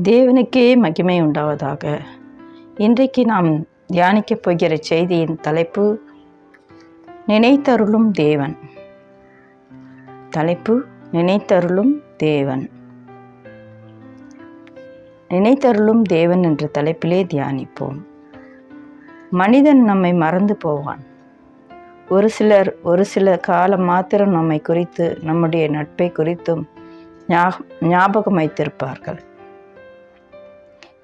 தேவனுக்கே மகிமை உண்டாவதாக. இன்றைக்கு நாம் தியானிக்கப் போகிற செய்தியின் தலைப்பு நினைத்தருளும் தேவன். தலைப்பு நினைத்தருளும் தேவன். நினைத்தருளும் தேவன் என்ற தலைப்பிலே தியானிப்போம். மனிதன் நம்மை மறந்து போவான். ஒரு சில காலம் மாத்திரம் நம்மை குறித்து, நம்முடைய நட்பை குறித்தும் ஞாபகம் வைத்திருப்பார்கள்.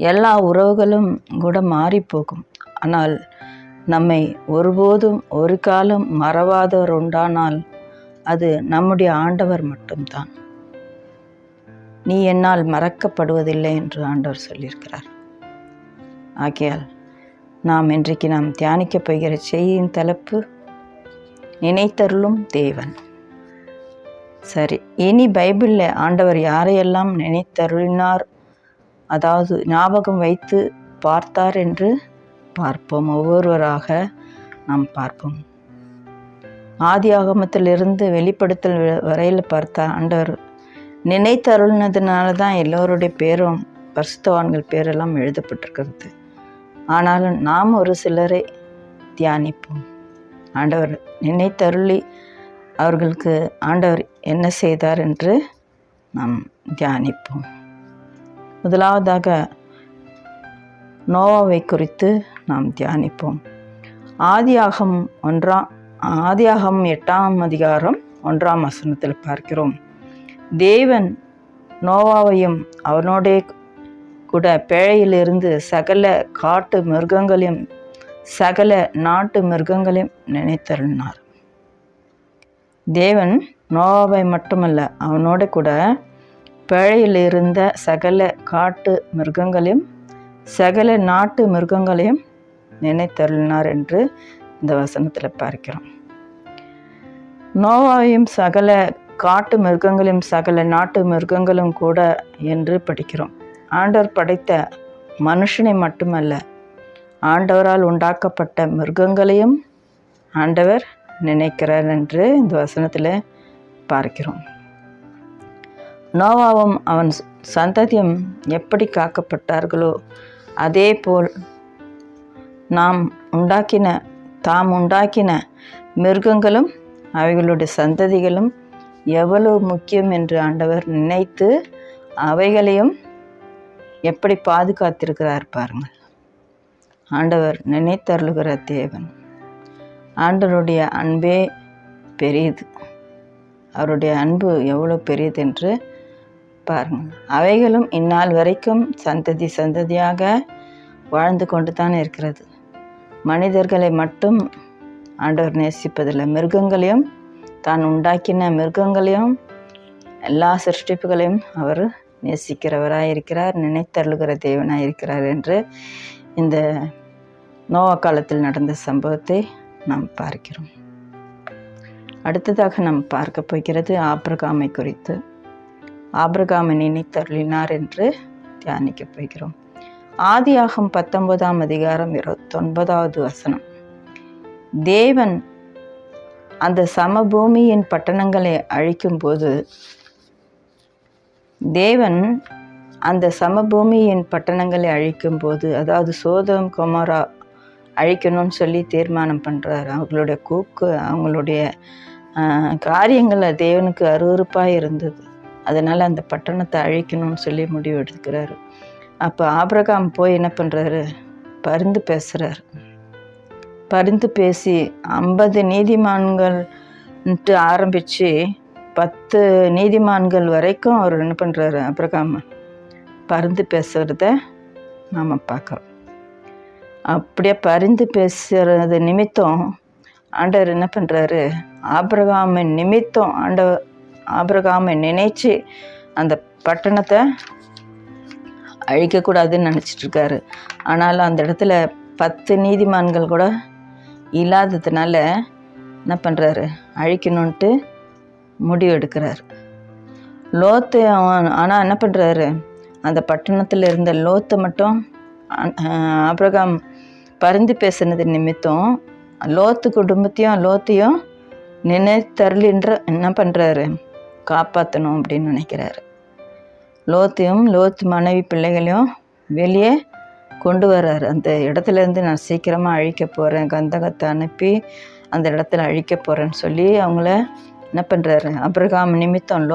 எல்லா உறவுகளும் கூட மாறிப்போகும். ஆனால் நம்மை ஒருபோதும் ஒரு காலம் மறவாதவர் உண்டானால் அது நம்முடைய ஆண்டவர் மட்டும்தான். நீ என்னால் மறக்கப்படுவதில்லை என்று ஆண்டவர் சொல்லியிருக்கிறார். ஆகையால் இன்றைக்கு நாம் தியானிக்கப் போகிற செய்தியின் தலைப்பு நினைத்தருளும் தேவன். சரி, இனி பைபிளில் ஆண்டவர் யாரையெல்லாம் நினைத்தருளினார், அதாவது ஞாபகம் வைத்து பார்த்தார் என்று பார்ப்போம். ஒவ்வொருவராக நாம் பார்ப்போம். ஆதியாகமத்திலிருந்து வெளிப்படுத்தல் வரையில் பார்த்தா ஆண்டவர் நினைத்தருளினதுனால தான் எல்லோருடைய பேரும், பரிசுத்தவான்கள் பேரெல்லாம் எழுதப்பட்டிருக்கிறது. ஆனாலும் நாம் ஒரு சிலரை தியானிப்போம். ஆண்டவர் நினைத்தருளி அவர்களுக்கு ஆண்டவர் என்ன செய்தார் என்று நாம் தியானிப்போம். முதலாவதாக நோவாவை குறித்து நாம் தியானிப்போம். ஆதியாகம் 8ஆம் அதிகாரம் 1ஆம் வசனத்தில் பார்க்கிறோம். தேவன் நோவாவையும் அவனோடே கூட பேழையிலிருந்து சகல காட்டு மிருகங்களையும் சகல நாட்டு மிருகங்களையும் நினைத்தருளினார். தேவன் நோவாவை மட்டுமல்ல, அவனோட கூட பேழையில் இருந்த சகல காட்டு மிருகங்களையும் சகல நாட்டு மிருகங்களையும் நினைத்தருளினார் என்று இந்த வசனத்தில் பார்க்கிறோம். நோவாவையும் சகல காட்டு மிருகங்களையும் சகல நாட்டு மிருகங்களும் கூட என்று படிக்கிறோம். ஆண்டவர் படைத்த மனுஷனை மட்டுமல்ல, ஆண்டவரால் உண்டாக்கப்பட்ட மிருகங்களையும் ஆண்டவர் நினைக்கிறார் என்று இந்த வசனத்தில் பார்க்கிறோம். நோவாவும் அவன் சந்ததியும் எப்படி காக்கப்பட்டார்களோ அதே போல் தாம் உண்டாக்கின மிருகங்களும் அவைகளுடைய சந்ததிகளும் எவ்வளவு முக்கியம் என்று ஆண்டவர் நினைத்து அவைகளையும் எப்படி பாதுகாத்திருக்கிறார் பாருங்கள். ஆண்டவர் நினைத்தருளுகிற தேவன். ஆண்டவருடைய அன்பே பெரியது. அவருடைய அன்பு எவ்வளோ பெரியது என்று பாருங்கள். அவைகளும் இந்நாள் வரைக்கும் சந்ததியாக வாழ்ந்து கொண்டு தான் இருக்கிறது. மனிதர்களை மட்டும் ஆண்டவர் நேசிப்பதில்லை, மிருகங்களையும் தான் உண்டாக்கின மிருகங்களையும் எல்லா சிருஷ்டிப்புகளையும் அவர் நேசிக்கிறவராக இருக்கிறார், நினைத்தருளுகிற தேவனாக இருக்கிறார் என்று இந்த நோவா காலத்தில் நடந்த சம்பவத்தை நாம் பார்க்கிறோம். அடுத்ததாக நாம் பார்க்க போகிறது ஆபிரகாமை குறித்து. ஆபிரகாமை நினைத்தருளினார் என்று தியானிக்க போகிறோம். ஆதியாகம் 19ஆம் அதிகாரம் 29வது வசனம். தேவன் அந்த சமபூமியின் பட்டணங்களை அழிக்கும் போது அதாவது சோதோம் கொமோரா அழிக்கணும்னு சொல்லி தீர்மானம் பண்ணுறார். அவங்களுடைய அவங்களுடைய காரியங்கள் தேவனுக்கு அருவருப்பாக இருந்தது. அதனால் அந்த பட்டணத்தை அழிக்கணும்னு சொல்லி முடிவு எடுக்கிறாரு. அப்போ ஆபிரகாம் போய் என்ன பண்ணுறாரு, பரிந்து பேசுகிறார். பரிந்து பேசி 50 நீதிமான்கள்ன்ட்டு ஆரம்பித்து 10 நீதிமான்கள் வரைக்கும் அவர் என்ன பண்ணுறாரு, ஆபிரகாம் பரிந்து பேசுகிறத நாம் பார்க்குறோம். அப்படியே பரிந்து பேசுகிறது நிமித்தம் ஆண்டவர் என்ன பண்ணுறாரு, ஆபிரகாமை நினைச்சு அந்த பட்டணத்தை அழிக்கக்கூடாதுன்னு நினச்சிட்ருக்காரு. ஆனாலும் அந்த இடத்துல 10 நீதிமான்கள் கூட இல்லாததுனால என்ன பண்ணுறாரு, அழிக்கணுன்ட்டு முடிவு எடுக்கிறார். லோத்து ஆனால் என்ன பண்ணுறாரு, அந்த பட்டணத்தில் இருந்த லோத்தை மட்டும் ஆபிரகாம் பரிந்து பேசுனது நிமித்தம் லோத்து குடும்பத்தையும் நினைத்தருளின்ற என்ன பண்ணுறாரு, காப்பாற்றணும் அப்படின்னு நினைக்கிறாரு. லோத்தையும் லோத்து மனைவி பிள்ளைகளையும் வெளியே கொண்டு வர்றாரு. அந்த இடத்துலேருந்து நான் சீக்கிரமாக அழிக்க போகிறேன், கந்தகத்தை அனுப்பி அந்த இடத்துல அழிக்க போகிறேன்னு சொல்லி அவங்கள என்ன பண்ணுறாரு, ஆபிரகாம் நிமித்தம்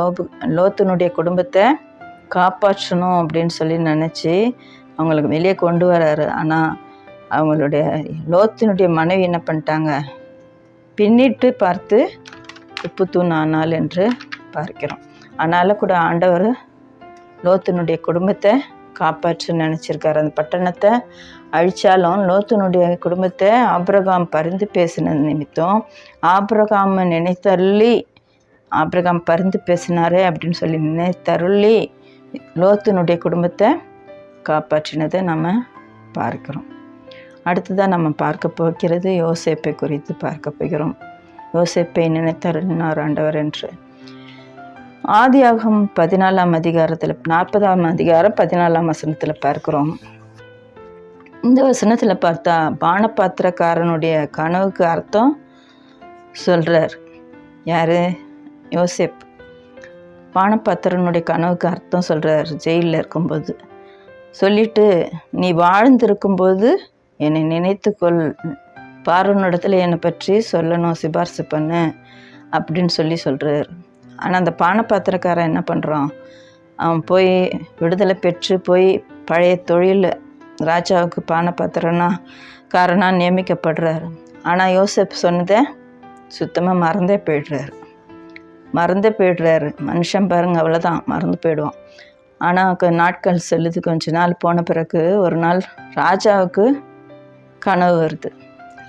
லோத்தினுடைய குடும்பத்தை காப்பாற்றணும் அப்படின்னு சொல்லி நினச்சி அவங்களுக்கு வெளியே கொண்டு வர்றாரு. ஆனால் அவங்களுடைய லோத்தினுடைய மனைவி என்ன பண்ணிட்டாங்க, பின்னிட்டு பார்த்து உப்பு தூண் ஆனாள் என்று பார்க்கிறோம். அதனால் கூட ஆண்டவர் லோத்தினுடைய குடும்பத்தை காப்பாற்ற நினச்சிருக்காரு. அந்த பட்டணத்தை அழித்தாலும் லோத்தினுடைய குடும்பத்தை ஆபிரகாம் பரிந்து பேசின நிமித்தம் ஆபிரகாமை நினைத்தருளி, ஆபிரகாம் பரிந்து பேசினாரே அப்படின்னு சொல்லி நினைத்தருளி லோத்தினுடைய குடும்பத்தை காப்பாற்றினதை நம்ம பார்க்கிறோம். அடுத்ததாக நம்ம பார்க்க போகிறது யோசேப்பை குறித்து பார்க்க போகிறோம். யோசேப்பை நினைத்தருளினார் ஆண்டவர் என்று ஆதியாகமம் 14ஆம் அதிகாரத்தில் 40ஆம் அதிகாரம் 14ஆம் வசனத்தில் பார்க்கிறோம். இந்த வசனத்தில் பார்த்தா பானபாத்திரக்காரனுடைய கனவுக்கு அர்த்தம் சொல்கிறார். யார்? யோசேப் பானபாத்திரனுடைய கனவுக்கு அர்த்தம் சொல்கிறார். ஜெயிலில் இருக்கும்போது சொல்லிட்டு, நீ வாழ்ந்திருக்கும்போது என்னை நினைத்துக்கொள், பார்வனிடத்தில் என்னை பற்றி சொல்லணும், சிபாரிசு பண்ணு அப்படின்னு சொல்கிறார். ஆனால் அந்த பானபாத்திரக்காரன் என்ன பண்ணுறான், அவன் போய் விடுதலை பெற்று போய் பழைய தொழில் ராஜாவுக்கு பானபாத்திரனா நியமிக்கப்படுறார். ஆனால் யோசேப் சொன்னதை சுத்தமாக மறந்தே போய்டுறாரு. மனுஷன் பாருங்க, அவ்வளோதான், மறந்து போயிடுவான். ஆனால் நாட்கள் செல்லுது. கொஞ்ச நாள் போன பிறகு ஒரு நாள் ராஜாவுக்கு கனவு வருது.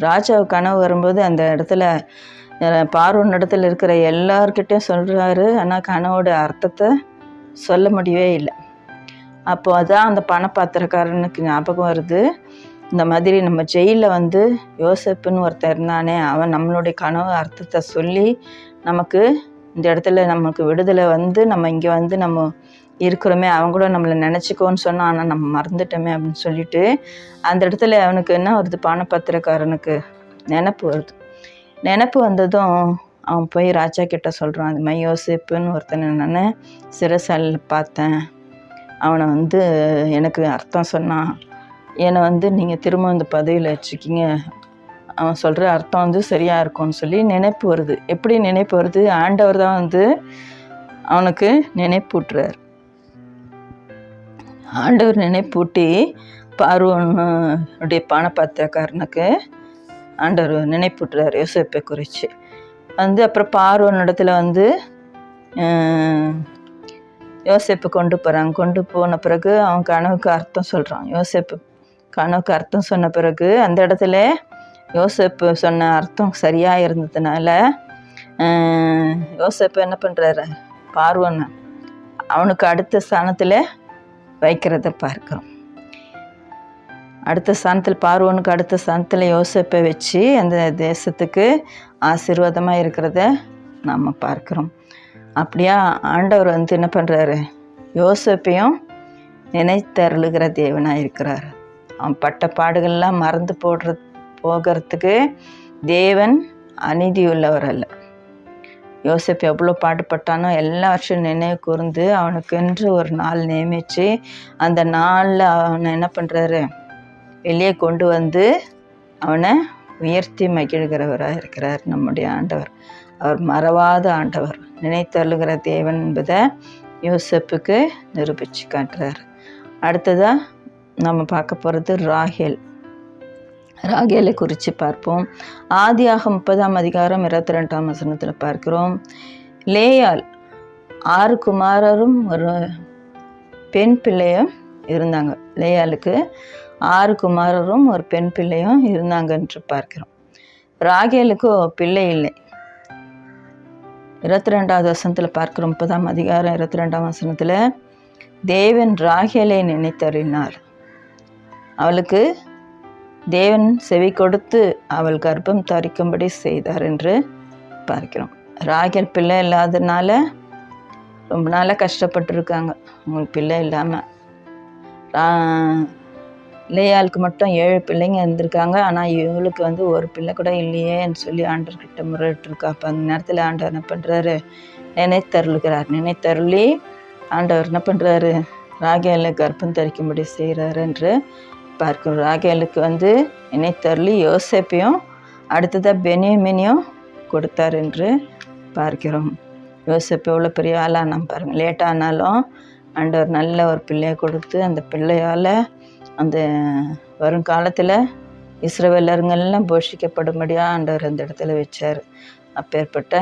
ராஜாவுக்கு கனவு வரும்போது அந்த இடத்துல பார்வோன் இடத்துல இருக்கிற எல்லார்கிட்டையும் சொல்கிறாரு. ஆனால் கனவோட அர்த்தத்தை சொல்ல முடியவே இல்லை. அப்போ அதான் அந்த பானபாத்திரக்காரனுக்கு ஞாபகம் வருது, இந்த மாதிரி நம்ம ஜெயிலில் யோசேப்புன்னு ஒருத்தர் இருந்தானே, அவன் நம்மளுடைய கனவு அர்த்தத்தை சொல்லி நமக்கு இந்த இடத்துல நமக்கு விடுதலை நம்ம இங்கே நம்ம இருக்கிறோமே, அவங்க கூட நம்மளை நினச்சிக்கோன்னு சொன்னால், ஆனால் நம்ம மறந்துட்டோமே அப்படின்னு சொல்லிட்டு அந்த இடத்துல அவனுக்கு என்ன வருது, பானபாத்திரக்காரனுக்கு நினப்பு வந்ததும் அவன் போய் ராஜா கிட்ட சொல்கிறான். அந்த மாதிரி யோசேப்புன்னு ஒருத்தனை நான் சிறைசாலையில் பார்த்தேன், அவனை எனக்கு அர்த்தம் சொன்னான், என்னை நீங்கள் திரும்ப இந்த பதவியில் வச்சுக்கிங்க, அவன் சொல்கிற அர்த்தம் சரியாக இருக்கும்னு சொல்லி நினைப்பு வருது. எப்படி நினைப்பு வருது? ஆண்டவர் தான் அவனுக்கு நினைப்பூட்டுறார். ஆண்டவர் நினைப்பூட்டி பார்வோனுடைய பானபாத்திரக்காரனுக்கு ஆண்டவர் நினைப்பூட்டுறார் யோசேப்பை குறித்து. அப்புறம் பார்வோனிடத்தில் யோசேப்பை கொண்டு போகிறாங்க. கொண்டு போன பிறகு அவன் கனவுக்கு அர்த்தம் சொல்கிறான். யோசேப்பு கனவுக்கு அர்த்தம் சொன்ன பிறகு அந்த இடத்துல யோசேப்பு சொன்ன அர்த்தம் சரியாக இருந்ததுனால யோசேப்பு என்ன பண்ணுறாரு, பார்வோனை அவனுக்கு அடுத்த ஸ்தானத்தில் வைக்கிறத பார்க்கிறோம். அடுத்த ஸ்தானத்தில் பார்வோனுக்கு அடுத்த ஸ்தானத்தில் யோசேப்பை வச்சு அந்த தேசத்துக்கு ஆசீர்வாதமாக இருக்கிறத நாம் பார்க்குறோம். அப்படியா ஆண்டவர் என்ன பண்ணுறாரு, யோசேப்பையும் நினைத்தருளுகிற தேவனாக இருக்கிறார். அவன் பட்ட பாடுகள்லாம் மறந்து போகிறதுக்கு தேவன் அநீதி உள்ளவர் அல்ல. யோசேப்பு எவ்வளோ பாடுபட்டானோ எல்லா வருஷம் நினைவு கூர்ந்து அவனுக்கென்று ஒரு நாள் நியமித்து அந்த நாளில் அவனை என்ன பண்ணுறாரு, வெளியே கொண்டு அவனை உயர்த்தி மகிழ்கிறவராக இருக்கிறார் நம்முடைய ஆண்டவர். அவர் மறவாத ஆண்டவர், நினைத்தருளுகிற தேவன் என்பதை யோசேப்புக்கு நிரூபித்து காட்டுறார். அடுத்ததாக நம்ம பார்க்க போகிறது ராகேலை குறித்து பார்ப்போம். ஆதியாகமம் 30ஆம் அதிகாரம் 22ஆம் வசனத்தில் பார்க்கிறோம். லேயாள் 6 குமாரரும் ஒரு பெண் பிள்ளையும் இருந்தாங்க. லேயாளுக்கு 6 குமாரரும் ஒரு பெண் பிள்ளையும் இருந்தாங்க என்று பார்க்கிறோம். ராகேலுக்கு பிள்ளை இல்லை. 22வது வசனத்தில் பார்க்கிறோம். 30ஆம் அதிகாரம் 22ஆம் வசனத்தில் தேவன் ராகேலை நினைத்தறினார். அவளுக்கு தேவன் செவி கொடுத்து அவள் கர்ப்பம் தரிக்கும்படி செய்தார் என்று பார்க்கிறோம். ராகேல் பிள்ளை இல்லாததுனால ரொம்ப நாளாக கஷ்டப்பட்டுருக்காங்க. அவங்களுக்கு பிள்ளை இல்லாமல். லேயாளுக்கு மட்டும் 7 பிள்ளைங்க இருந்திருக்காங்க. ஆனால் இவளுக்கு ஒரு பிள்ளை கூட இல்லையேன்னு சொல்லி ஆண்டவர்கிட்ட முறையிட்டுருக்கா. அப்போ அந்த நேரத்தில் ஆண்டவர் என்ன பண்ணுறாரு, நினைத்தருளுகிறார். நினைத்தருளி ஆண்டவர் என்ன பண்ணுறாரு, ராகேலை கர்ப்பம் தரிக்கும்படி செய்கிறாரு என்று பார்க்கிறோம். ராகேலுக்கு நினைத்தருளி யோசேப்பையும் அடுத்ததாக பென்யமீனையும் கொடுத்தார் என்று பார்க்கிறோம். யோசேப்பு எவ்வளோ பெரிய ஆளாக நம்ம பாருங்கள், லேட்டானாலும் ஆண்டவர் நல்ல ஒரு பிள்ளையை கொடுத்து அந்த பிள்ளையால் அந்த வருங்காலத்தில் இஸ்ரவேலருங்கெல்லாம் போஷிக்கப்படும்படியாக ஆண்டவர் அந்த இடத்துல வச்சார். அப்பேற்பட்ட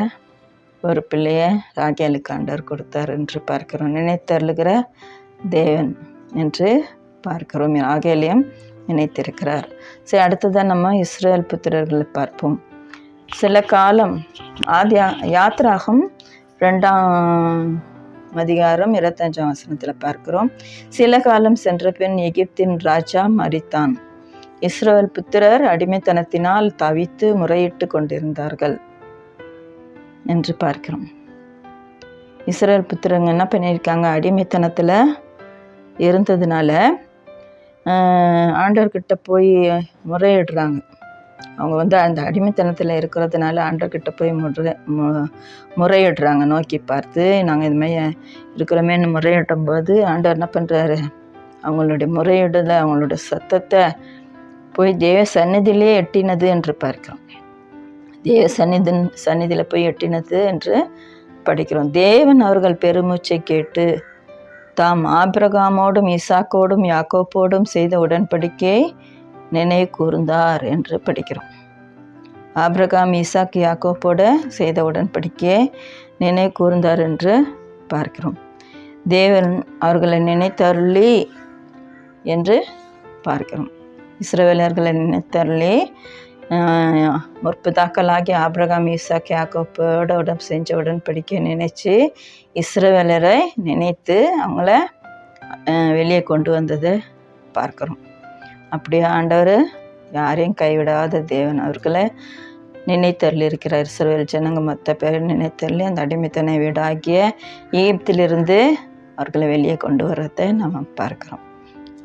ஒரு பிள்ளையை ராகேலுக்கு ஆண்டவர் கொடுத்தார் என்று பார்க்கிறோம். நினைத்தருளுகிற தேவன் என்று பார்க்கிறோம். ராகேலையும் நினைத்திருக்கிறார். சரி, அடுத்ததான் நம்ம இஸ்ரவேல் புத்திரர்களை பார்ப்போம். சில காலம் யாத்ராகம் 2ஆம் அதிகாரம் 25ஆம் வசனத்தில் பார்க்கிறோம். சில காலம் சென்ற பின் எகிப்தின் ராஜா மரித்தான். இஸ்ரவேல் புத்திரர் அடிமைத்தனத்தினால் தவித்து முறையிட்டு கொண்டிருந்தார்கள் என்று பார்க்கிறோம். இஸ்ரவேல் புத்திரங்க என்ன பண்ணியிருக்காங்க, அடிமைத்தனத்தில் இருந்ததுனால ஆண்டவர்கிட்ட போய் முறையிடுறாங்க. அவங்க அந்த அடிமைத்தனத்தில் இருக்கிறதுனால ஆண்டவர்கிட்ட போய் முறையிடுறாங்க. நோக்கி பார்த்து நாங்கள் இதுமாதிரி இருக்கிறோமேன்னு முறையிடும் போது ஆண்டவர் என்ன பண்ணுறாரு, அவங்களுடைய முறையிடலை, அவங்களுடைய சத்தத்தை போய் தேவ சந்நிதியிலே எட்டினது என்று பார்க்கிறோம். தேவ சந்நிதியில் போய் எட்டினது என்று படிக்கிறோம். தேவன் அவர்கள் பெருமூச்சை கேட்டு தாம் ஆபிரகாமோடும் ஈசாக்கோடும் யாக்கோப்போடும் செய்த உடன்படிக்கையை நினைவு கூர்ந்தார் என்று படிக்கிறோம். ஆபிரகாம் ஈசாக் யாக்கோப்போட செய்த உடன்படிக்கையை நினைவு கூர்ந்தார் என்று பார்க்கிறோம். தேவன் அவர்களை நினைத்தருளி என்று பார்க்கிறோம். இஸ்ரவேலர்களை நினைத்தருளி முற்பிதாக்களாகி ஆபிரகாம் ஈசாக் யாக்கோப்போட செஞ்ச உடன்படிக்கையை நினைச்சு இஸ்ரவேலரை நினைத்து அவங்கள வெளியே கொண்டு வந்ததை பார்க்குறோம். அப்படியே ஆண்டவர் யாரையும் கைவிடாத தேவன் அவர்களை நினைத்தருளி இருக்கிறார். இஸ்ரவேல் ஜனங்க மற்ற பேர் நினைத்தருளி அந்த அடிமைத்தனை வீடாகிய எகிப்திலிருந்து அவர்களை வெளியே கொண்டு வர்றதை நம்ம பார்க்குறோம்.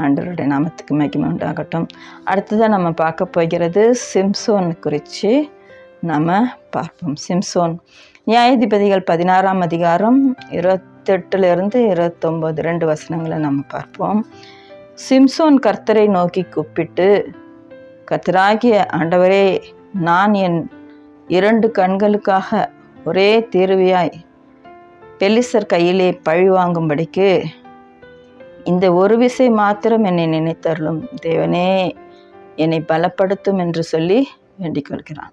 ஆண்டவருடைய நாமத்துக்கு மகிமை உண்டாகட்டும். அடுத்ததான் நம்ம பார்க்க போகிறது சிம்சோன் குறித்து நம்ம பார்ப்போம். சிம்சோன் நியாயாதிபதிகள் 16ஆம் அதிகாரம் 28 29 2 வசனங்களை நம்ம பார்ப்போம். சிம்சோன் கர்த்தரை நோக்கி கூப்பிட்டு, கர்த்தராகிய ஆண்டவரே, நான் என் 2 கண்களுக்காக ஒரே தீர்வியாய் பெலிஸ்தர் கையிலே பழி வாங்கும்படிக்கு இந்த ஒரு விசை மாத்திரம் என்னை நினைத்தருளும். தேவனே, என்னை பலப்படுத்தும் என்று சொல்லி வேண்டிக் கொள்கிறான்.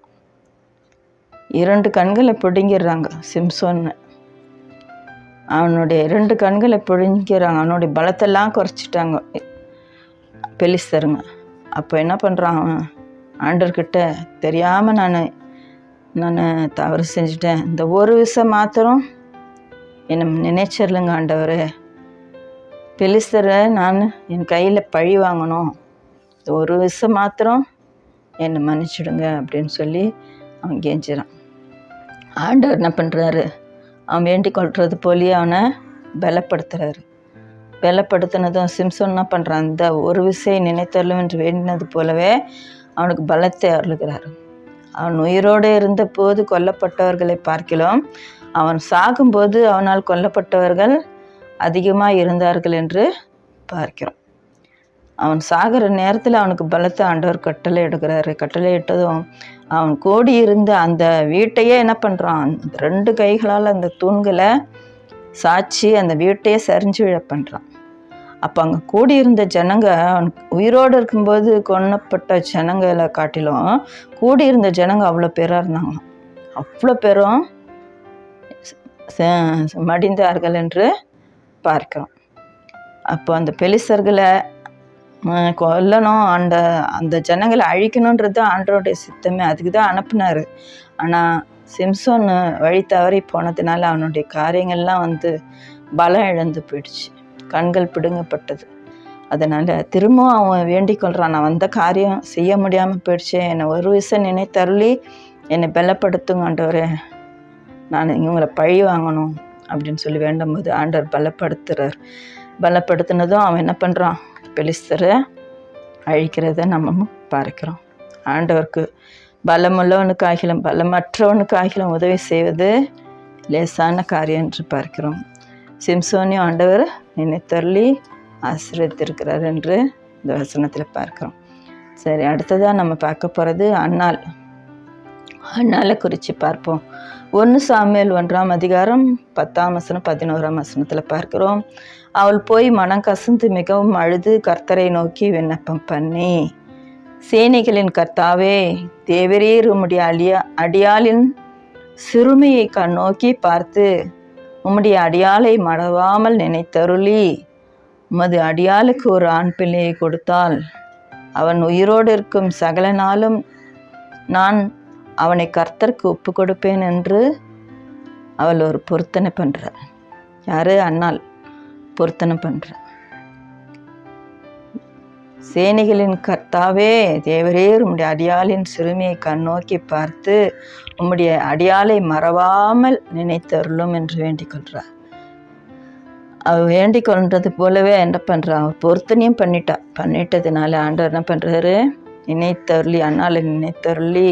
2 கண்களை பிடுங்கிடுறாங்க சிம்சோன். அவனுடைய 2 கண்களை பிடுங்கிறாங்க. அவனுடைய பலத்தெல்லாம் குறைச்சிட்டாங்க பெலிஸ்தருங்க. அப்போ என்ன பண்ணுறான், ஆண்டவர்கிட்ட தெரியாமல் நான் தவறு செஞ்சுட்டேன், இந்த ஒரு விஷயம் மாத்திரம் என்னை நினைச்சிடலுங்க ஆண்டவரே, பெலிஸ்தரை நான் என் கையில் பழி வாங்கணும், இந்த ஒரு விஷயம் மாத்திரம் என்னை மன்னிச்சிடுங்க அப்படின்னு சொல்லி அவன் கெஞ்சிறான். ஆண்டவர் என்ன பண்ணுறாரு, அவன் வேண்டிக் கொள்வது போலியே அவனை பலப்படுத்துகிறாரு. பலப்படுத்தினதும் சிம்சோன் என்ன பண்ணுறான், அந்த ஒரு விஷயம் நினைத்தரலும் என்று வேண்டினது போலவே அவனுக்கு பலத்தை அருளுகிறார். அவன் உயிரோடு இருந்த போது கொல்லப்பட்டவர்களை பார்க்கலாம், அவன் சாகும்போது அவனால் கொல்லப்பட்டவர்கள் அதிகமாக இருந்தார்கள் என்று பார்க்கிறோம். அவன் சாகிற நேரத்தில் அவனுக்கு பலத்தை ஆண்டவர் கட்டளை எடுக்கிறாரு. கட்டளை இட்டதும் அவன் கோடி இருந்த அந்த வீட்டையே என்ன பண்ணுறான், 2 கைகளால் அந்த தூண்களை சாட்சி அந்த வீட்டையே சரிஞ்சு விழ பண்ணுறான். அப்போ அங்கே கூடியிருந்த ஜனங்க, அவன் உயிரோடு இருக்கும்போது கொல்லப்பட்ட ஜனங்களை காட்டிலும் கூடியிருந்த ஜனங்க அவ்வளோ பேராக இருந்தாங்க. அவ்வளோ பேரும் மடிந்தார்கள் என்று பார்க்கிறோம். அப்போ அந்த பெலிஸ்தர்களை கொல்லணும், அந்த ஜனங்களை அழிக்கணுன்றது ஆண்டவருடைய சித்தமே, அதுக்கு தான் அனுப்புனார். ஆனால் சிம்சோன் வழி தவறி போனதுனால அவனுடைய காரியங்கள்லாம் பலம் இழந்து போயிடுச்சு, கண்கள் பிடுங்கப்பட்டது. அதனால் திரும்பவும் அவன் வேண்டிக் கொள்கிறான், நான் வந்த காரியம் செய்ய முடியாமல் போயிடுச்சு, என்னை ஒரு விஷயம் நினைத்தருளி என்னை பலப்படுத்துங்க ஆண்டவரே, நான் இவங்களை பழி வாங்கணும் அப்படின்னு சொல்லி வேண்டும்போது ஆண்டவர் பலப்படுத்துகிறார். பலப்படுத்தினதும் அவன் என்ன பண்ணுறான், பெலிஸ்தரை அழிக்கிறத நம்ம பார்க்கிறோம். ஆண்டவருக்கு பலமுள்ளவனுக்காகிலும் பலமற்றவனுக்காகிலும் உதவி செய்வது லேசான காரியம் என்று பார்க்கிறோம். சிம்சோனையும் ஆண்டவர் நினைத்தருளி ஆசீர்வதித்திருக்கிறார் என்று இந்த வசனத்தில் பார்க்குறோம். சரி, அடுத்ததாக நம்ம பார்க்க போகிறது அன்னாளை குறித்து பார்ப்போம். 1 சாமுவேல் 1ஆம் அதிகாரம் 10ஆம் வசனம் 11ஆம் வசனத்தில் பார்க்கிறோம். அவள் போய் மனம் கசந்து மிகவும் அழுது கர்த்தரை நோக்கி விண்ணப்பம் பண்ணி, சேனைகளின் கர்த்தாவே, தேவரீர் உம்முடைய அடியாளின் சிறுமையை நோக்கி பார்த்து உம்முடைய அடியாளை மறவாமல் நினைத்தருளி உமது அடியாளுக்கு ஒரு ஆண் பிள்ளையை கொடுத்தால் அவன் உயிரோடு இருக்கும் சகல நாளும் நான் அவனை கர்த்தருக்கு ஒப்பு கொடுப்பேன் என்று அவள் ஒரு பொருத்தனை பண்ணுறாள். யாரு? அன்னாள் பொருத்தனை பண்ணுற. சேனைகளின் கர்த்தாவே, தேவரீர் உம்முடைய அடியாளின் சிறுமியை நோக்கி பார்த்து உம்முடைய அடியாளை மறவாமல் நினைத்தருளும் என்று வேண்டிக் கொள்றார். அவள் வேண்டிக் கொள்றது போலவே என்ன பண்ணுறா, அவள் பொருத்தனையும் பண்ணிட்டதுனால ஆண்டவர் என்ன பண்ணுறாரு, நினைத்தருளி, அன்னாளை நினைத்தருளி,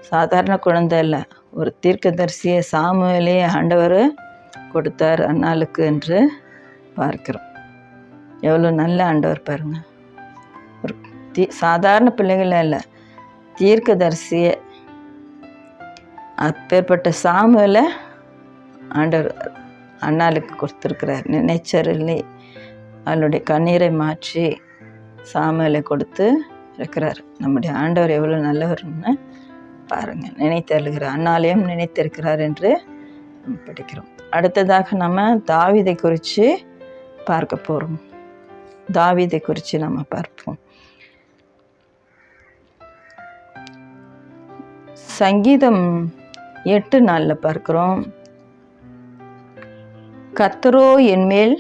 சாதாரண குழந்தை இல்லை, ஒரு தீர்க்கதரிசியை சாமுவேலே ஆண்டவர் கொடுத்தார் அன்னாளுக்கு என்று பார்க்கிறோம். எவ்வளோ நல்ல ஆண்டவர் பாருங்க. ஒரு சாதாரண பிள்ளைகள இல்லை, தீர்க்கதரிசியை, அப்பேற்பட்ட சாமுவேலை ஆண்டவர் அன்னாளுக்கு கொடுத்துருக்கிறார். நினைச்சருளி அவளுடைய கண்ணீரை மாற்றி சாமுவேலை கொடுத்து இருக்கிறார். நம்முடைய ஆண்டவர் எவ்வளோ நல்லவர்னு பாருங்கள். நினைத்தருளுகிறார், அன்னாலையும் நினைத்திருக்கிறார் என்று படிக்கிறோம். அடுத்ததாக நம்ம தாவீதை குறித்து பார்க்க போகிறோம். தாவீதை குறித்து நம்ம பார்ப்போம். சங்கீதம் 8:4 பார்க்கிறோம். கர்த்தரோ என்மேல்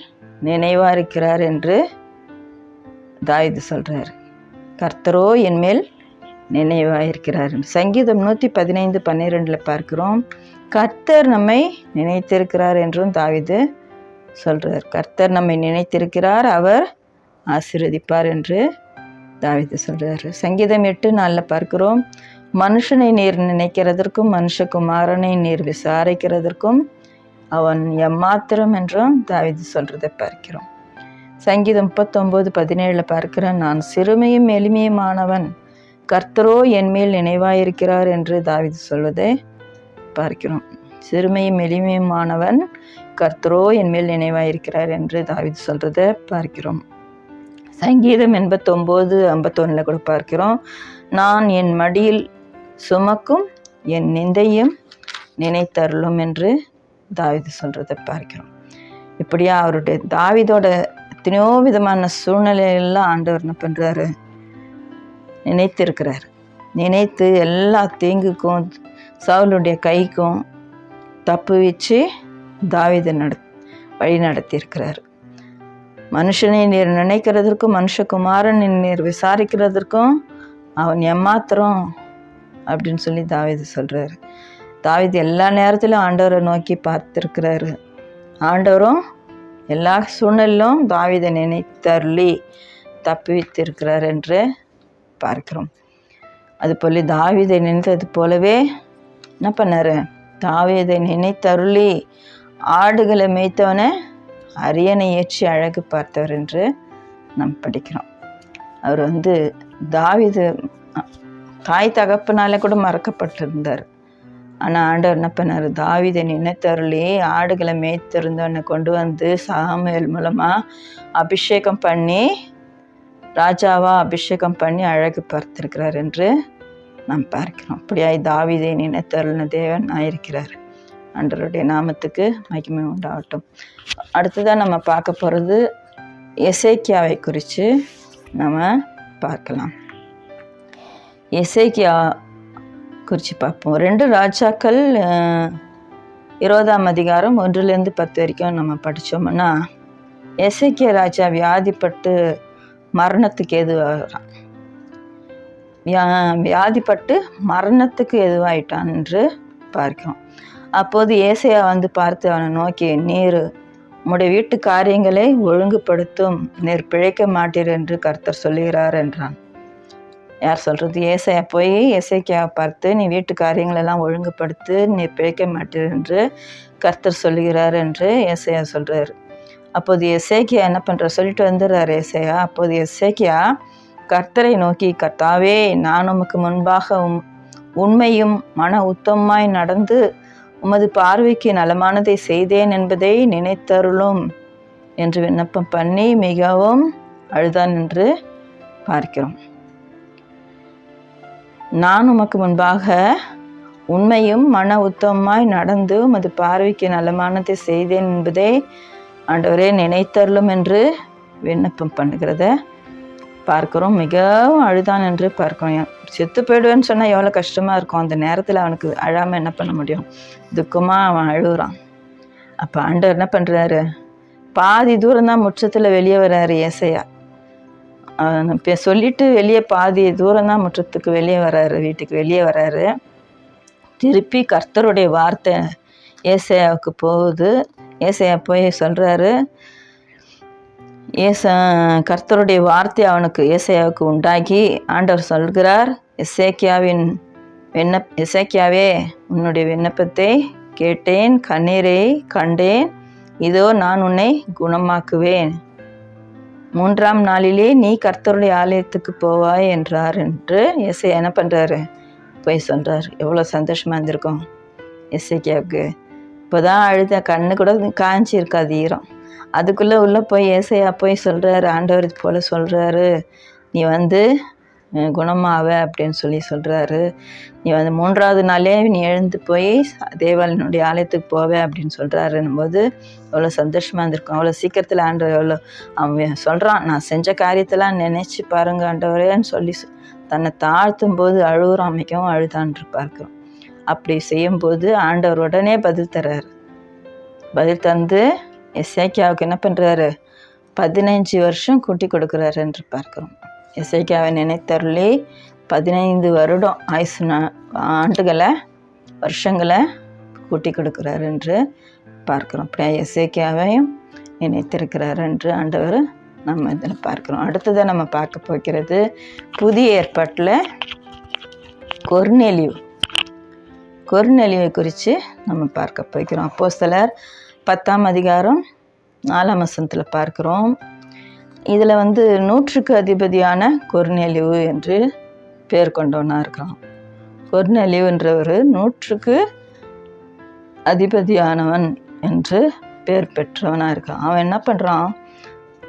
நினைவா இருக்கிறார் என்று தாவீது சொல்றார். கர்த்தரோ என்மேல் நினைவாயிருக்கிறார். சங்கீதம் 115:12 பார்க்கிறோம். கர்த்தர் நம்மை நினைத்திருக்கிறார் என்றும் தாவீது சொல்றார். கர்த்தர் நம்மை நினைத்திருக்கிறார், அவர் ஆசீர்வதிப்பார் என்று தாவீது சொல்றார். சங்கீதம் 8:4 பார்க்கிறோம். மனுஷனை நீர் நினைக்கிறதற்கும் மனுஷகுமாரனை நீர் விசாரிக்கிறதற்கும் அவன் எம்மாத்திரம் என்றும் தாவீது சொல்றதை பார்க்கிறோம். சங்கீதம் 39:17 பார்க்கிறேன். நான் சிறுமையும் எளிமையுமானவன், கர்த்தரோ என்மேல் நினைவாயிருக்கிறார் என்று தாவீது சொல்வதை பார்க்கிறோம். சிறுமையும் எளிமையுமானவன், கர்த்தரோ என்மேல் நினைவாயிருக்கிறார் என்று தாவீது சொல்றதை பார்க்கிறோம். சங்கீதம் 89:51 கூட பார்க்கிறோம். நான் என் மடியில் சுமக்கும் என் நிந்தையும் நினைத்தருளும் என்று தாவீது சொல்றதை பார்க்கிறோம். இப்படியா அவருடைய தாவீதோட எத்தனையோ விதமான சூழ்நிலையெல்லாம் ஆண்டவர் என்ன பண்ணுறாரு, நினைத்திருக்கிறார். நினைத்து எல்லா தீங்குக்கும் சவுலுடைய கைக்கும் தப்பு வச்சு தாவீதை வழி நடத்தியிருக்கிறார். மனுஷனை நீர் நினைக்கிறதற்கும் மனுஷகுமாரனை நீர் விசாரிக்கிறதற்கும் அவன் எம்மாத்திரம் அப்படின்னு சொல்லி தாவீது சொல்கிறாரு. தாவீது எல்லா நேரத்திலும் ஆண்டவரை நோக்கி பார்த்துருக்கிறாரு. ஆண்டவரும் எல்லா சூழ்நிலையிலும் தாவீதை நினைத்தருளி தப்புவித்திருக்கிறார் என்று பார்க்கிறோம். அதுபோல தாவீதை நினைத்தது போலவே என்ன பண்ணார், தாவீதை நினைத்தருளி ஆடுகளை மேய்த்தவனை அரியணை ஏற்றி அழகு பார்த்தவர் என்று நாம் படிக்கிறோம். அவர் தாவீது தாய் தகப்பனால கூட மறக்கப்பட்டிருந்தார். ஆனால் ஆண்டவர் என்ன பண்ணார், தாவீதை நினைத்தருளி ஆடுகளை மேய்த்திருந்தவனை கொண்டு சாமுவேல் மூலமாக அபிஷேகம் பண்ணி ராஜாவாக அபிஷேகம் பண்ணி அழகு பார்த்திருக்கிறார் என்று நாம் பார்க்கிறோம். அப்படியாய் தாவீதை நினைத்தருளின தேவன் ஆயிருக்கிறார். ஆண்டவருடைய நாமத்துக்கு மகிமை உண்டாகட்டும். அடுத்ததாக நம்ம பார்க்க போகிறது எசேக்கியாவை குறித்து நம்ம பார்க்கலாம். எசேக்கியா குறித்து பார்ப்போம். 2 ராஜாக்கள் 20ஆம் அதிகாரம் 1-10 வரைக்கும் நம்ம படித்தோம்னா, எசேக்கியா ராஜா வியாதிப்பட்டு மரணத்துக்கு எதுவாகிறான். வியாதிப்பட்டு மரணத்துக்கு எதுவாயிட்டான் என்று பார்க்கிறோம். அப்போது ஏசையா பார்த்து அவனை நோக்கி, நீர் உம்முடைய வீட்டு காரியங்களை ஒழுங்குபடுத்தும், நீர் பிழைக்க மாட்டீர் என்று கர்த்தர் சொல்லுகிறார் என்றான். யார் சொல்கிறது? ஏசாயா போய் எசேக்கியாவை பார்த்து, நீ வீட்டு காரியங்களெல்லாம் ஒழுங்குபடுத்து, நீ பிழைக்க மாட்டீர் என்று கர்த்தர் சொல்லுகிறார் என்று ஏசாயா சொல்கிறார். அப்போது எசேக்கியா என்ன பண்ணுறார்? சொல்லிட்டு வந்துடுறார் ஏசாயா. அப்போது எசேக்கியா கர்த்தரை நோக்கி, கர்த்தாவே, நான் உமக்கு முன்பாக உண்மையும் மன உத்தமாய் நடந்து உமது பார்வைக்கு நலமானதை செய்தேன் என்பதை நினைத்தருளும் என்று விண்ணப்பம் பண்ணி மிகவும் அழுதான் என்று பார்க்கிறோம். நான் உமக்கு முன்பாக உண்மையும் மன உத்தமாய் நடந்து உமது பார்வைக்கு நலமானதை செய்தேன் என்பதை ஆண்டவரே நினைத்தருளும் என்று விண்ணப்பம் பண்ணுகிறத பார்க்கிறோம். மிகவும் அழுதான் என்று பார்க்கிறோம். செத்து போயிடுவேன்னு சொன்னால் எவ்வளோ கஷ்டமாக இருக்கும். அந்த நேரத்தில் அவனுக்கு அழாமல் என்ன பண்ண முடியும்? துக்கமாக அவன் அழுகுறான். அப்போ ஆண்டவர் என்ன பண்ணுறாரு? பாதி தூரம் தான் முற்றத்தில் வெளியே வர்றாரு ஏசாயா. சொல்லிட்டு வெளியே பாதி தூரம் தான் முற்றத்துக்கு வெளியே வர்றாரு, வீட்டுக்கு வெளியே வர்றாரு. திருப்பி கர்த்தருடைய வார்த்தை ஏசாயாவுக்கு போகுது. ஏசாயா போய் சொல்கிறாரு, கர்த்தருடைய வார்த்தை அவனுக்கு ஏசாயாவுக்கு உண்டாகி ஆண்டவர் சொல்கிறார், எசேக்கியாவே, உன்னுடைய விண்ணப்பத்தை கேட்டேன், கண்ணீரை கண்டேன், இதோ நான் உன்னை குணமாக்குவேன், 3ஆம் நாளிலே நீ கர்த்தருடைய ஆலயத்துக்கு போவாய் என்றார் என்று ஏசாயா என்ன பண்ணுறாரு? போய் சொல்கிறார். எவ்வளோ சந்தோஷமாக இருந்திருக்கும் எசேக்கியாவுக்கு. இப்போ தான் அழுத, கண்ணு கூட காய்ச்சி இருக்காது, ஈரம். அதுக்குள்ளே உள்ளே போய் ஏசாயா போய் சொல்கிறாரு, ஆண்டவர் இது போல் சொல்கிறாரு, நீ குணமாவ அப்படின்னு சொல்கிறாரு. நீ 3ஆவது நாளே நீ எழுந்து போய் தேவாலயனுடைய ஆலயத்துக்கு போவே அப்படின்னு சொல்கிறாருன்னும் போது எவ்வளோ சந்தோஷமாக இருந்திருக்கும். அவ்வளோ சீக்கிரத்தில் ஆண்டவர் எவ்வளோ அவன் சொல்கிறான், நான் செஞ்ச காரியத்தெல்லாம் நினச்சி பாருங்க ஆண்டவரேன்னு சொல்லி தன்னை தாழ்த்தும் போது அழுகுறான், மிகவும் அழுதான்னு பார்க்குறோம். அப்படி செய்யும்போது ஆண்டவர் உடனே பதில் தர்றாரு. பதில் தந்து எசேக்கியாவுக்கு என்ன பண்ணுறாரு? 15 வருஷம் கூட்டி கொடுக்குறாரு என்று பார்க்குறோம். எசேக்கியாவை நினைத்தருளி 15 வருடம் ஆண்டுகளை வருஷங்களை கூட்டி கொடுக்குறாரு என்று பார்க்குறோம். அப்படியே எசேக்கியாவையும் நினைத்திருக்கிறார் என்று ஆண்டவர் நம்ம இதில் பார்க்குறோம். அடுத்ததாக நம்ம பார்க்க போகிறது புதிய ஏற்பாட்டில் கொர்நேலியுவை குறித்து நம்ம பார்க்க போகிறோம். அப்போஸ்தலர் 10ஆம் அதிகாரம் 4ஆம் வசனத்தில் பார்க்குறோம். இதில் 100க்கு அதிபதியான கொர்நேலியு என்று பேர் கொண்டவனாக இருக்கிறான். கொர்நேலியுன்றவர் 100க்கு அதிபதியானவன் என்று பேர் பெற்றவனாக இருக்கான். அவன் என்ன பண்ணுறான்?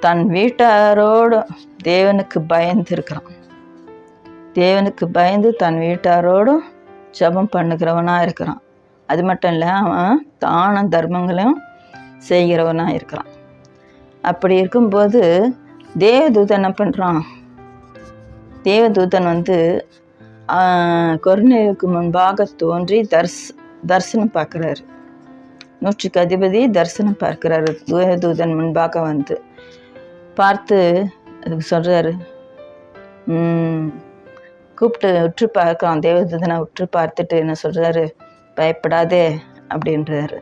தன் வீட்டாரோடு தேவனுக்கு பயந்து இருக்கிறான். தேவனுக்கு பயந்து தன் வீட்டாரோடும் ஜெபம் பண்ணுகிறவனாக இருக்கிறான். அது மட்டும் இல்லை, அவன் தான தர்மங்களையும் செய்கிறவனாக இருக்கிறான். அப்படி இருக்கும்போது தேவதூதன் என்ன பண்ணுறான்? தேவதூதன் கொர்நேலியுவுக்கு முன்பாக தோன்றி தரிசனம் பார்க்குறாரு. 100க்கு அதிபதி தரிசனம் பார்க்குறாரு. தேவதூதன் முன்பாக பார்த்து அதுக்கு சொல்கிறாரு, கூப்பிட்டு உற்று பார்க்குறான். தேவதூதனை உற்று பார்த்துட்டு என்ன சொல்கிறாரு? பயப்படாதே அப்படின்றாரு.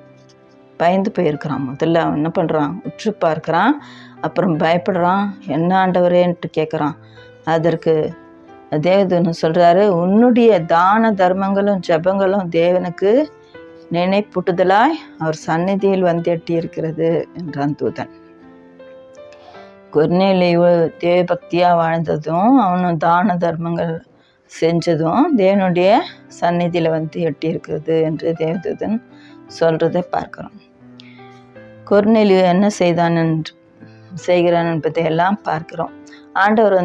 பயந்து போயிருக்கிறான். முதல்ல அவன் என்ன பண்ணுறான்? உற்று பார்க்குறான், அப்புறம் பயப்படுறான். என்ன ஆண்டவரேன்ட்டு கேட்குறான். அதற்கு தேவதூதன் சொல்கிறாரு, உன்னுடைய தான தர்மங்களும் ஜெபங்களும் தேவனுக்கு நினைப்பூட்டுதலாய் அவர் சந்நிதியில் எட்டி இருக்கிறது என்றான் தூதன். கொர்நேலியு தேவபக்தியாக வாழ்ந்ததும் அவனும் தான தர்மங்கள் செஞ்சதும் தேவனுடைய சந்நிதியில் எட்டி இருக்கிறது என்று தேவதூதன் சொல்கிறதை பார்க்குறோம். கொர்நேலியு என்ன செய்கிறான் என்பதையெல்லாம் பார்க்குறோம். ஆண்டவர்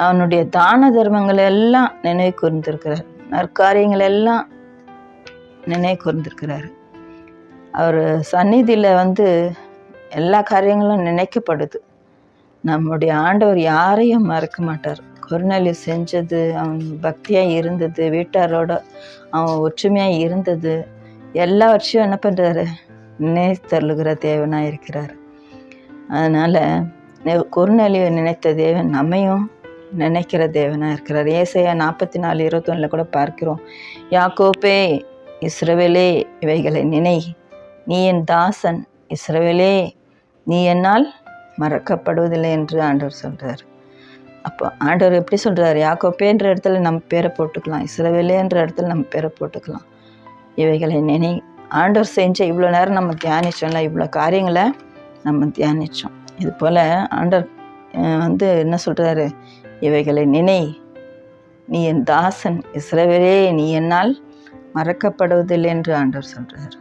அவனுடைய தான தர்மங்களை எல்லாம் நினைவு கூர்ந்திருக்கிறார். நற்காரியங்கள் எல்லாம் நினைவு கூர்ந்திருக்கிறார். அவர் சந்நிதியில் எல்லா காரியங்களும் நினைக்கப்படுது. நம்முடைய ஆண்டவர் யாரையும் மறக்க மாட்டார். கொர்நேலியு செஞ்சது, அவன் பக்தியாக இருந்தது, வீட்டாரோட அவன் ஒற்றுமையாக இருந்தது, எல்லாவற்றையும் என்ன பண்ணுறாரு? நினைத்தருளுகிற தேவனாக இருக்கிறார். அதனால் கொர்நேலியு நினைத்த தேவன் நம்மையும் நினைக்கிற தேவனாக இருக்கிறார். ஏசாயா 44:21 கூட பார்க்கிறோம், யாக்கோபே, இஸ்ரவேலே, இவைகளை நினை, நீ என் தாசன், இஸ்ரவேலே, நீ என்னால் மறக்கப்படுவதில்லை என்று ஆண்டவர் சொல்கிறார். அப்போ ஆண்டவர் எப்படி சொல்கிறார், யாக்கோப்பேன்ற இடத்துல நம்ம பேரை போட்டுக்கலாம், இஸ்ரவேலேன்ற இடத்துல நம்ம பேரை போட்டுக்கலாம். இவைகளை ஆண்டவர் செஞ்ச இவ்வளோ நேரம் நம்ம தியானித்தோம்ல, இவ்வளோ காரியங்களை நம்ம தியானித்தோம். இது போல் ஆண்டவர் என்ன சொல்கிறாரு, இவைகளை நினை, நீ என் தாசன் இஸ்ரவேலே, நீ என்னால் மறக்கப்படுவதில்லை என்று ஆண்டவர் சொல்கிறார்.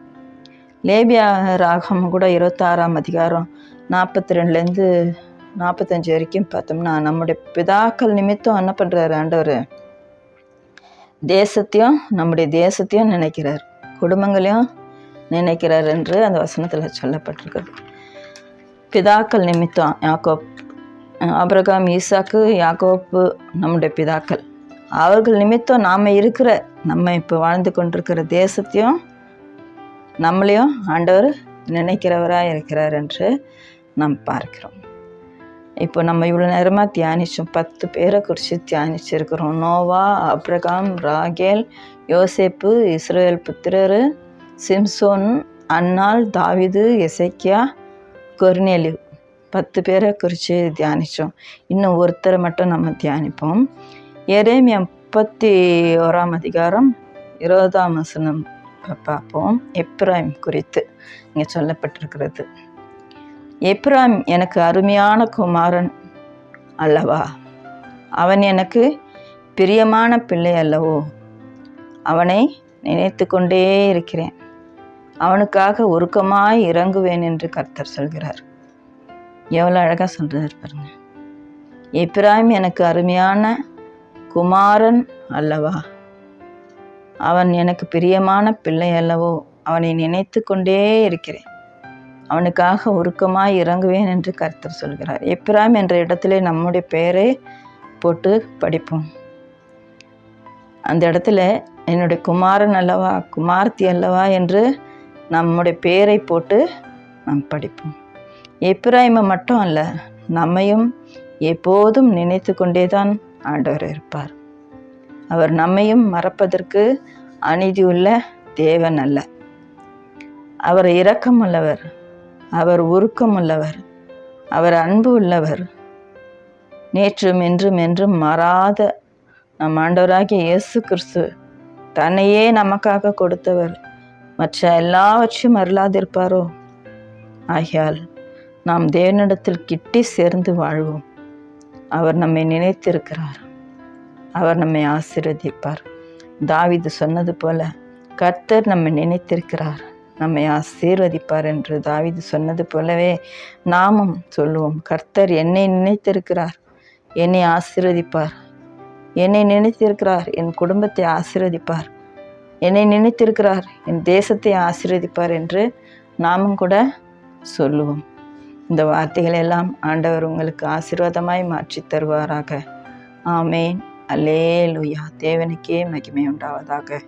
லேபியா ராகம் கூட 26ஆம் அதிகாரம் 42லேருந்து 45 வரைக்கும் பார்த்தோம்னா, நம்முடைய பிதாக்கள் நிமித்தம் என்ன பண்ணுறாரு ஆண்டவர், நம்முடைய தேசத்தையும் நினைக்கிறார், குடும்பங்களையும் நினைக்கிறார் என்று அந்த வசனத்தில் சொல்லப்பட்டிருக்கிறது. பிதாக்கள் நிமித்தம் ஆபிரகாம், ஈசாக்கு, யாக்கோப்பு நம்முடைய பிதாக்கள், அவர்கள் நிமித்தம் நம்ம இப்போ வாழ்ந்து கொண்டிருக்கிற தேசத்தையும் நம்மளையும் ஆண்டவர் நினைக்கிறவராக இருக்கிறார் என்று நாம் பார்க்கிறோம். இப்போ நம்ம இவ்வளோ நேரமாக தியானித்தோம், 10 பேரை குறித்து தியானிச்சிருக்கிறோம். நோவா, ஆபிரகாம், ராகேல், யோசேப்பு, இஸ்ரவேல் புத்திரர், சிம்சோன், அன்னாள், தாவீது, எசேக்கியா, கொர்நேலியு, 10 பேரை குறித்து தியானித்தோம். இன்னும் ஒருத்தரை மட்டும் நம்ம தியானிப்போம். எரேமியா 31ஆம் அதிகாரம் 20ஆம் வசனம் பார்ப்போம். எப்ராயிம் குறித்து இங்கே சொல்லப்பட்டிருக்கிறது. எப்ராயிம் எனக்கு அருமையான குமாரன் அல்லவா, அவன் எனக்கு பிரியமான பிள்ளை அல்லவோ, அவனை நினைத்து கொண்டே இருக்கிறேன், அவனுக்காக உருக்கமாய் இறங்குவேன் என்று கர்த்தர் சொல்கிறார். எவ்வளோ அழகாக சொல்கிறார் பாருங்க. எப்ராயிம் எனக்கு அருமையான குமாரன் அல்லவா, அவன் எனக்கு பிரியமான பிள்ளை அல்லவோ, அவனை நினைத்து கொண்டே இருக்கிறேன், அவனுக்காக உருக்கமாய் இறங்குவேன் என்று கர்த்தர் சொல்கிறார். எப்ராயிம் என்ற இடத்துல நம்முடைய பெயரை போட்டு படிப்போம். அந்த இடத்துல என்னுடைய குமாரன் அல்லவா, குமார்த்தி அல்லவா என்று நம்முடைய பெயரை போட்டு நாம் படிப்போம். எப்ராயிமை மட்டும் அல்ல, நம்மையும் எப்போதும் நினைத்து கொண்டே தான் ஆண்டவர் இருப்பார். அவர் நம்மையும் மறப்பதற்கு அநீதி உள்ள தேவன் அல்ல. அவர் இரக்கம் உள்ளவர், அவர் உருக்கம் உள்ளவர், அவர் அன்பு உள்ளவர். நேற்றும் என்றும் என்றும் மாறாத நம் ஆண்டவராகிய இயேசு கிறிஸ்து தன்னையே நமக்காக கொடுத்தவர், மற்ற எல்லாவற்றையும் அருளாதிருப்பாரோ? ஆகையால் நாம் தேவனிடத்தில் கிட்டி சேர்ந்து வாழ்வோம். அவர் நம்மை நினைத்திருக்கிறார், அவர் நம்மை ஆசீர்வதிப்பார். தாவீது சொன்னது போல கர்த்தர் நம்மை நினைத்திருக்கிறார், நம்மை ஆசீர்வதிப்பார் என்று தாவீது சொன்னது போலவே நாமும் சொல்லுவோம். கர்த்தர் என்னை நினைத்திருக்கிறார், என்னை ஆசீர்வதிப்பார், என்னை நினைத்திருக்கிறார், என் குடும்பத்தை ஆசீர்வதிப்பார், என்னை நினைத்திருக்கிறார், என் தேசத்தை ஆசீர்வதிப்பார் என்று நாமும் கூட சொல்லுவோம். இந்த வார்த்தைகள் எல்லாம் ஆண்டவர் உங்களுக்கு ஆசீர்வாதமாய் மாற்றி தருவாராக. ஆமேன். அல்லேலூயா. தேவனுக்கே மகிமை உண்டாவதாக.